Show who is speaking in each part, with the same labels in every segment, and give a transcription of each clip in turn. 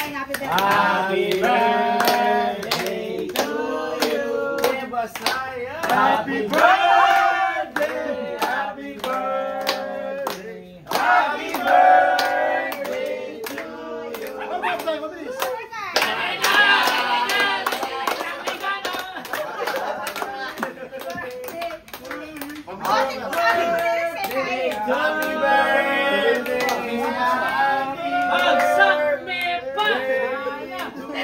Speaker 1: tayong happy birthday.
Speaker 2: Happy birthday to you. Happy birthday. Happy birthday. Happy birthday to you. Ano ba tayo, mabilis? Happy birthday!
Speaker 3: Bagsak me pa!
Speaker 2: Happy birthday to you!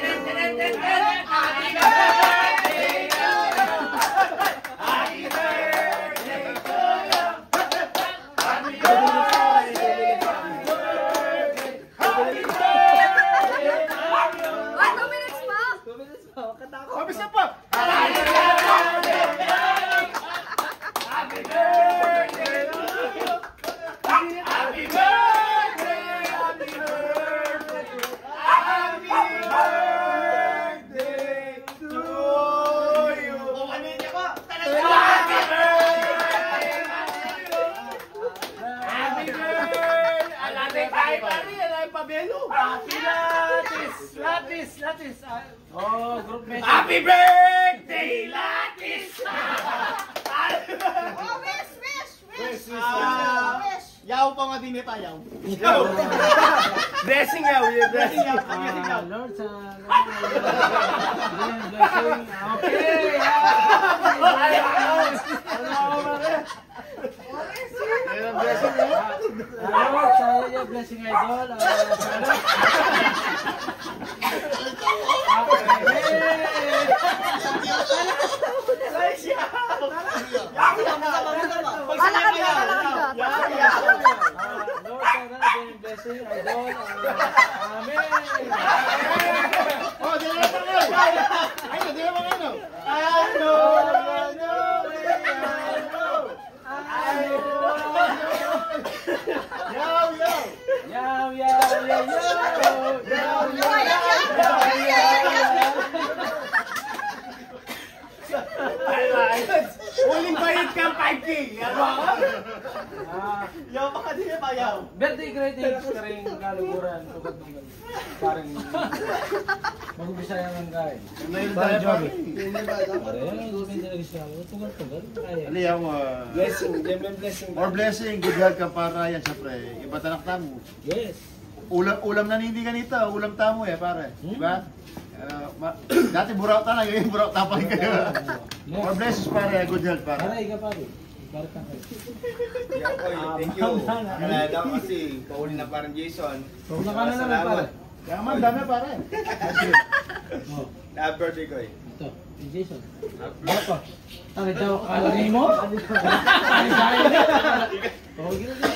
Speaker 2: Happy birthday! Happy birthday!
Speaker 1: 2 minutes pa!
Speaker 4: 2 minutes pa, katakot.
Speaker 2: Mabilis na po! Happy birthday! Happy birthday to you! Happy birthday! Happy birthday! Happy birthday to you! Happy birthday! Happy birthday! Alate tayo pari! Alay pabelo!
Speaker 3: Latis! Oh, group message.
Speaker 2: Happy birthday, Latis!
Speaker 1: Oh, wish!
Speaker 4: Yaw pa nga din pa, yaw.
Speaker 2: Blessing yaw, blessing yaw.
Speaker 3: Lord, sa blessing. Okay. Lord, sa iyo, blessing idol. Lord, sana din blessing idol. Amen.
Speaker 2: Oh, dila pa kayo. Ayun, dila pa kayo. Ano? Uling bayad ka 5K.
Speaker 4: Yaw pa nga din pa, yaw.
Speaker 3: Birthday greetings ka rin kaluguran. Parang mag-ubisaya ng guys.
Speaker 2: Bye, Joby. Aliyaw,
Speaker 3: Blessing, blessing.
Speaker 2: more blessing, good health kang para yan, syempre. Iba tanak tamo.
Speaker 3: Yes.
Speaker 2: Ulam na hindi ganito, ulam tamo pare. Diba? Dati buraw ta na, ngayon buraw ta pa rin kayo. More blessings pare, good health pare.
Speaker 3: Aray ka pa rin. Barata ka.
Speaker 4: Thank you. Kaya daw kasi, pauli na parang Jason.
Speaker 3: Huwag na ka na naman pare.
Speaker 2: Kaya man, dami pare.
Speaker 3: Oh,
Speaker 4: Happy birthday ko eh.
Speaker 3: ito. Jason. Ano pa? Ano daw? Kalagay mo? Ano sa'yo? Oh, ginas na.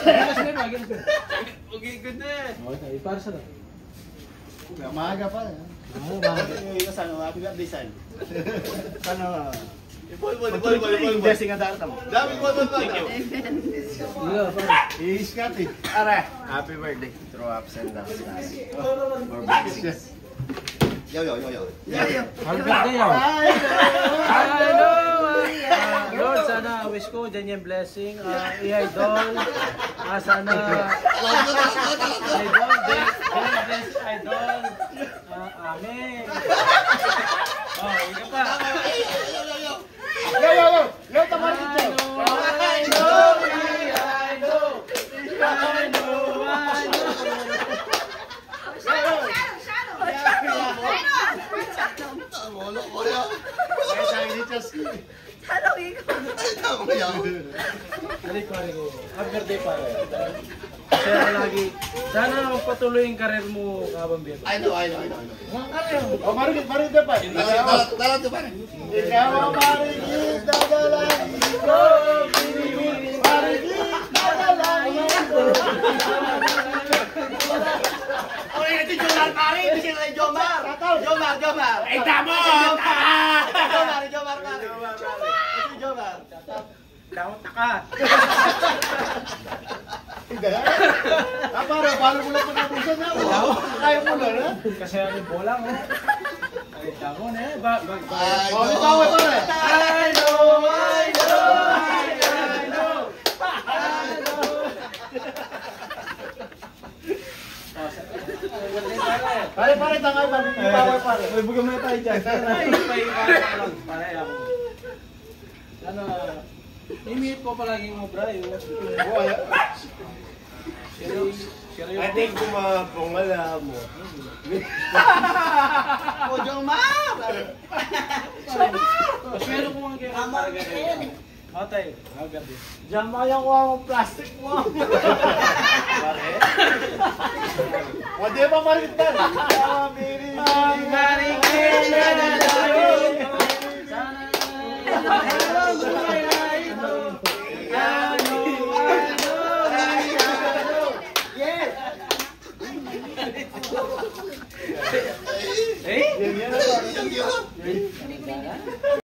Speaker 4: Okay, good na.
Speaker 3: Okay, para sa lang.
Speaker 2: Maaga pa.
Speaker 4: Sana, happy birthday, son.
Speaker 2: Sana
Speaker 4: Bol.
Speaker 2: blessing ang darating mo.
Speaker 4: Dami bol. Thank you.
Speaker 3: Iya, pare.
Speaker 2: Iiskat eh.
Speaker 4: Are, happy birthday. Throw ups and downs. More blessings. Yo.
Speaker 3: Happy birthday, yaw. Hello! Lord, sana wish ko dyan yung blessing. I-idol. Sana idol, bless idol. Amen. Oh, ika pa.
Speaker 2: Yo, tama rin dito.
Speaker 3: Happy birthday pare. Sana lagi, sana magpatuloy yung karir mo habang birthday.
Speaker 4: I know.
Speaker 2: Oh, marigit pa.
Speaker 4: Dala to pare.
Speaker 2: Ikaw ang marigit na dalangin ko. Marigit na dalangin ko.
Speaker 4: Oy, ito Jomar pare, hindi sila Jomar. Jomar.
Speaker 2: Ay, tamo!
Speaker 4: Jomar pare. Ito Jomar.
Speaker 3: Daot ka.
Speaker 2: Hindi. Paano mo lang panabusan na? Kaya mo na.
Speaker 3: Kasi ano bola mo. Ay, tamo na eh.
Speaker 2: Bawi pare.
Speaker 4: I know.
Speaker 2: Pare, tangay pa. Power pare.
Speaker 3: May bugam na tayo dyan.
Speaker 5: Pare ako. Ano, imit ko palagi mo, bro.
Speaker 4: I think kumapungala mo.
Speaker 3: O, Joma!
Speaker 5: Pero kung ang kaya talaga kayo. Matay, agad eh.
Speaker 3: Diyan mo yung kuha mong plastic mo.
Speaker 4: Pare?
Speaker 2: O, di ba maritan?
Speaker 5: Sana